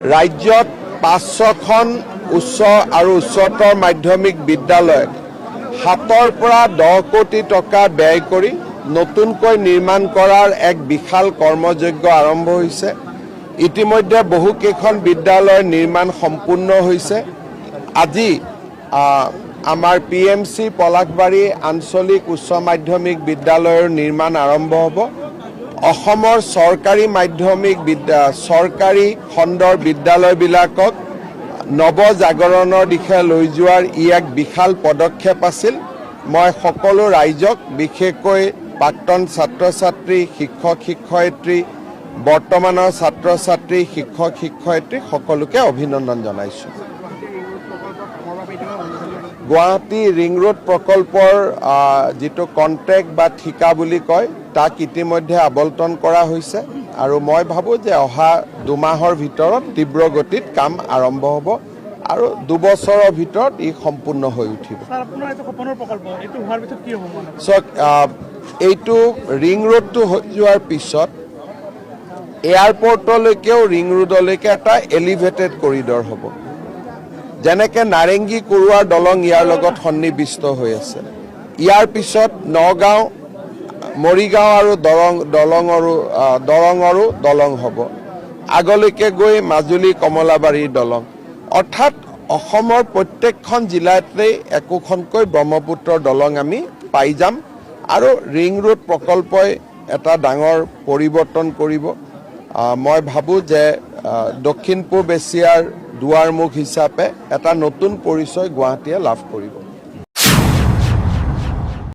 ৰাজ্যত ৫০০খন উচ্চ আৰু উচ্চতৰ মাধ্যমিক বিদ্যালয় ৭ৰ পৰা ১০ কোটি টকা ব্যয় কৰি নতুনকৈ নিৰ্মাণ কৰাৰ এক বিশাল কৰ্মযজ্ঞ আৰম্ভ হৈছে। ইতিমধ্যে বহুকেইখন বিদ্যালয়ৰ নিৰ্মাণ সম্পূৰ্ণ হৈছে। আজি আমাৰ PMC পলাশবাৰী আঞ্চলিক উচ্চ মাধ্যমিক বিদ্যালয়ৰ নিৰ্মাণ আৰম্ভ হ'ব। অসমৰ চৰকাৰী মাধ্যমিক চৰকাৰী খণ্ডৰ বিদ্যালয়বিলাকক নৱজাগৰণৰ দিশে লৈ যোৱাৰ ই এক বিশাল পদক্ষেপ আছিল। মই সকলো ৰাইজক বিশেষকৈ প্ৰাক্তন ছাত্ৰ ছাত্ৰী, শিক্ষক শিক্ষয়িত্ৰী, বৰ্তমানৰ ছাত্ৰ ছাত্ৰী, শিক্ষক শিক্ষয়িত্ৰী সকলোকে অভিনন্দন জনাইছোঁ। গুৱাহাটী ৰিং ৰোড প্ৰকল্পৰ যিটো কণ্ট্ৰেক্ট বা ঠিকা বুলি কয় তাক ইতিমধ্যে আবণ্টন কৰা হৈছে আৰু মই ভাবোঁ যে অহা ২ মাহৰ ভিতৰত তীব্ৰ গতিত কাম আৰম্ভ হ'ব আৰু ২ বছৰৰ ভিতৰত ই সম্পূৰ্ণ হৈ উঠিব। চাওক, এইটো ৰিং ৰোডটো হৈ যোৱাৰ পিছত এয়াৰপৰ্টলৈকেও ৰিং ৰোডলৈকে এটা এলিভেটেড কৰিডৰ হ'ব। যেনেকৈ নাৰেংগী কৰোৱাৰ দলং ইয়াৰ লগত সন্নিৱিষ্ট হৈ আছে। ইয়াৰ পিছত নগাঁও, মৰিগাঁও আৰু দৰঙৰো দলং হ'ব। আগলৈকে গৈ মাজুলী কমলাবাৰীৰ দলং। অৰ্থাৎ অসমৰ প্ৰত্যেকখন জিলাতেই একোখনকৈ ব্ৰহ্মপুত্ৰৰ দলং আমি পাই যাম আৰু ৰিং ৰোড প্ৰকল্পই এটা ডাঙৰ পৰিৱৰ্তন কৰিব। মই ভাবোঁ যে দক্ষিণ পূব এছিয়াৰ দুৱাৰমুখ হিচাপে এটা নতুন পৰিচয় গুৱাহাটীয়ে লাভ কৰিব।